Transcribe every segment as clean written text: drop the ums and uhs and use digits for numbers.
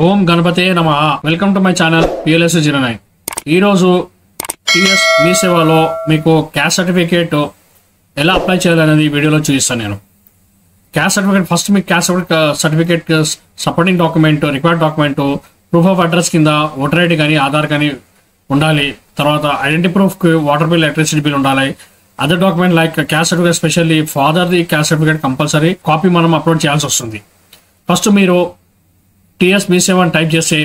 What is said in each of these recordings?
ఓం గణపతే నమః. Welcome to my channel PLS09. ఈరోజు TS మీ సేవలో మీకు క్యాస్ట్ సర్టిఫికేట్ ఎలా అప్లై చేయాలనేది వీడియోలో చూపిస్తాను నేను. క్యాస్ట్ సర్టిఫికేట్ ఫస్ట్ మీకు caste certificate supporting document, required document, proof of address కింద ఓటర్ ఐడి కానీ ఆధార్ కానీ ఉండాలి. తర్వాత ఐడెంటిటీ ప్రూఫ్కి వాటర్ బిల్, ఎలక్ట్రిసిటీ బిల్ ఉండాలి. Other document like caste certificate, specially ఫాదర్ది క్యాస్ట్ సర్టిఫికేట్ కంపల్సరీ కాపీ మనం అప్లోడ్ చేయాల్సి వస్తుంది. ఫస్ట్ మీరు టీఎస్ మీ సేవ అని టైప్ చేస్తే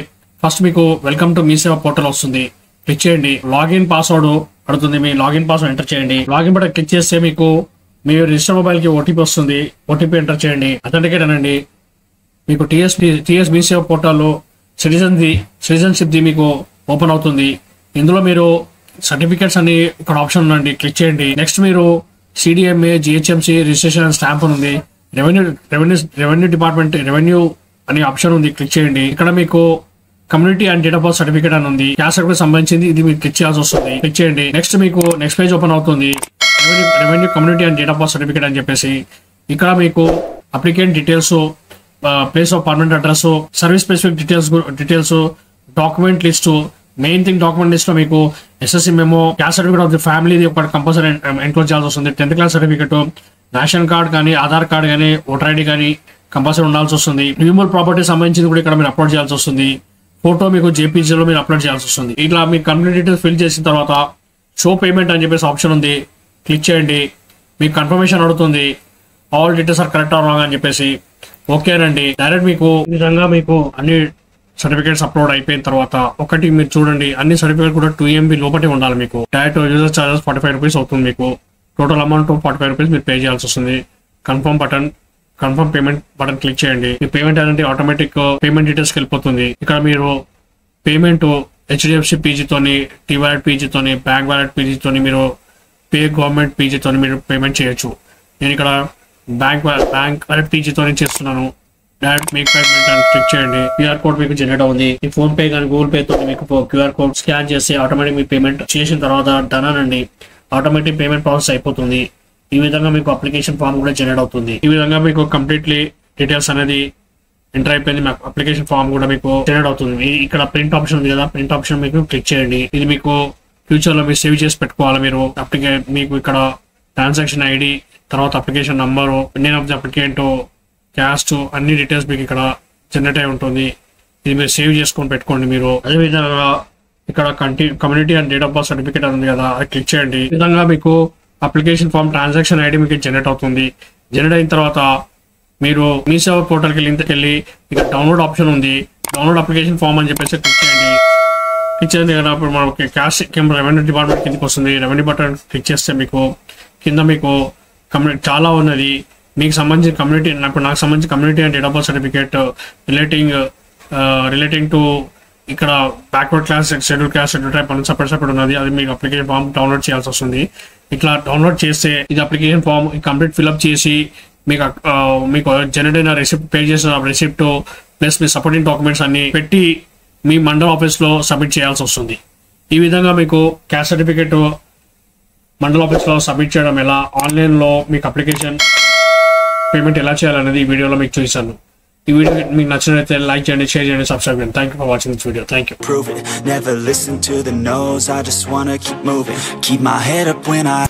ఫస్ట్ మీకు వెల్కమ్ టు మీ సేవ పోర్టల్ వస్తుంది. క్లిక్ చేయండి. లాగిన్ పాస్వర్డ్ అడుగుతుంది. మీ లాగిన్ పాస్వర్డ్ ఎంటర్ చేయండి. లాగిన్ బటన్ క్లిక్ చేస్తే మీకు మీ రిజిస్టర్ మొబైల్ కి ఓటీపీ వస్తుంది. ఓటీపీ ఎంటర్ చేయండి. అథెంటికేట్ అనండి. మీకు టీఎస్ మీ సేవ పోర్టల్లో సిటిజన్షిప్ ది మీకు ఓపెన్ అవుతుంది. ఇందులో మీరు సర్టిఫికేట్స్ అని ఇక్కడ ఆప్షన్ ఉందండి, క్లిక్ చేయండి. నెక్స్ట్ మీరు CDMA, GHMC registration and stamp ఉంది. రెవెన్యూ డిపార్ట్మెంట్ రెవెన్యూ అనే ఆప్షన్ ఉంది, క్లిక్ చేయండి. ఇక్కడ మీకు community and date of birth certificate అని ఉంది. క్యాస్ట్ సర్టిఫికేట్ సంబంధించింది, ఇది మీరు క్లిక్ చేయాల్సి వస్తుంది. క్లిక్ చేయండి. నెక్స్ట్ మీకు నెక్స్ట్ పేజ్ ఓపెన్ అవుతుంది. Revenue community and date of birth certificate అని చెప్పేసి ఇక్కడ మీకు applicant details, place of permanent address, service specific details, document list. Main thing document list లో మీకు SSC memo, caste certificate of the family ఒకటి compulsory enclose చేయాల్సి వస్తుంది. 10th class certificate, ration card కానీ, ఆధార్ కార్డ్ కానీ, ఓటర్ ఐడి కానీ compulsory ఉండాల్సి వస్తుంది. రిన్యూవల్ ప్రాపర్టీ సంబంధించింది కూడా ఇక్కడ మీరు అప్లోడ్ చేయాల్సి వస్తుంది. ఫోటో మీకు JPG లో మీరు అప్లోడ్ చేయాల్సి వస్తుంది. ఇట్లా మీ కమ్యూనిటీ డీటెయిల్స్ ఫిల్ చేసిన తర్వాత షో పేమెంట్ అని చెప్పేసి ఆప్షన్ ఉంది, క్లిక్ చేయండి. మీకు కన్ఫర్మేషన్ అడుగుతుంది. All details are correct or wrong అని చెప్పేసి ఓకేనండి. డైరెక్ట్ మీకు ఈ విధంగా మీకు అన్ని సర్టిఫికేట్స్ అప్లోడ్ అయిపోయిన తర్వాత ఒకటి మీరు చూడండి, అన్ని సర్టిఫికేట్ కూడా 2 MB లోపటే ఉండాలి. మీకు డైరెక్ట్ యూజర్ చార్జెస్ 45 రూపీస్ అవుతుంది. మీకు టోటల్ అమౌంట్ 45 రూపీస్ మీరు పే చేయాల్సి వస్తుంది. కన్ఫర్మ్ పేమెంట్ బటన్ క్లిక్ చేయండి. మీ పేమెంట్ అనేది ఆటోమేటిక్ పేమెంట్ డీటెయిల్స్ కి వెళ్ళిపోతుంది. ఇక్కడ మీరు పేమెంట్ HDFC PG తోని, T వాలెట్ PG తోని, బ్యాంక్ వాలెట్ PG తోని, మీరు పే గవర్నమెంట్ PG తోని మీరు పేమెంట్ చేయొచ్చు. నేను ఇక్కడ బ్యాంక్ వాలెట్ PG తోని చేస్తున్నాను. డైరెక్ట్ మేక్ పేమెంట్ అని క్లిక్ చేయండి. QR కోడ్ మీకు జనరేట్ అవుతుంది. ఈ ఫోన్ పే కానీ గూగుల్ పే తోని మీకు QR కోడ్ స్కాన్ చేసి ఆటోమేటిక్ మీ పేమెంట్ చేసిన తర్వాత డన్ అనండి. ఆటోమేటిక్ పేమెంట్ ప్రాసెస్ అయిపోతుంది. ఈ విధంగా మీకు అప్లికేషన్ ఫామ్ కూడా జనరేట్ అవుతుంది. ఈ విధంగా మీకు కంప్లీట్లీ డీటెయిల్స్ అనేది ఎంటర్ అయిపోయింది. మీకు అప్లికేషన్ ఫామ్ కూడా మీకు జనరేట్ అవుతుంది. ఇక్కడ ప్రింట్ ఆప్షన్ ఉంది కదా, ప్రింట్ ఆప్షన్ మీకు క్లిక్ చేయండి. ఇది మీకు ఫ్యూచర్ లో మీరు సేవ్ చేసి పెట్టుకోవాలి. మీరు మీకు ఇక్కడ ట్రాన్సాక్షన్ ID, తర్వాత application number, name of the applicant, caste, అన్ని డీటెయిల్స్ మీకు ఇక్కడ జనరేట్ అయి ఉంటుంది. ఇది మీరు సేవ్ చేసుకొని పెట్టుకోండి. మీరు అదే విధంగా ఇక్కడ community and date of birth certificate ఉంది కదా, అది క్లిక్ చేయండి. ఈ విధంగా మీకు అప్లికేషన్ ఫామ్ ట్రాన్సాక్షన్ ID మీకు జనరేట్ అవుతుంది. జనరేట్ అయిన తర్వాత మీరు మీ సేవ పోర్టల్కి వెళ్ళి ఇక్కడ డౌన్లోడ్ ఆప్షన్ ఉంది. డౌన్లోడ్ అప్లికేషన్ ఫామ్ అని చెప్పేసి క్లిక్ చేయండి. క్లిక్ చేసిన దగ్గర ఇప్పుడు మనకి క్యాష్ రెవెన్యూ డిపార్ట్మెంట్ కిందకి వస్తుంది. రెవెన్యూ బటన్ క్లిక్ చేస్తే మీకు కింద మీకు చాలా ఉన్నది. మీకు సంబంధించిన కమ్యూనిటీ, నాకు సంబంధించిన community and date of birth certificate relating to ఇక్కడ backward class, schedule class, schedule type అని సపరేట్ ఉన్నది. అది మీకు అప్లికేషన్ ఫామ్ డౌన్లోడ్ చేయాల్సి వస్తుంది. ఇట్లా డౌన్లోడ్ చేస్తే ఇది అప్లికేషన్ ఫామ్ కంప్లీట్ ఫిల్అప్ చేసి మీకు జనరేట్ అయిన రిసిప్ట్, పే చేసిన రిసిప్ట్ ప్లస్ మీ సపోర్టింగ్ డాక్యుమెంట్స్ అన్ని పెట్టి మీ మండల ఆఫీస్లో సబ్మిట్ చేయాల్సి వస్తుంది. ఈ విధంగా మీకు క్యాస్ట్ సర్టిఫికేట్ మండల ఆఫీస్లో సబ్మిట్ చేయడం ఎలా, ఆన్లైన్లో మీకు అప్లికేషన్ పేమెంట్ ఎలా చేయాలనేది ఈ వీడియోలో మీకు చూపిస్తాను. ఈ వీడియో మీకు నచ్చినట్లయితే లైక్ చేయండి, షేర్ చేయండి, సబ్స్క్రైబ్ చేయండి. Thank you for watching this video. Thank you. Prove it. Never listen to the no's. I just wanna keep moving. Keep my head up when I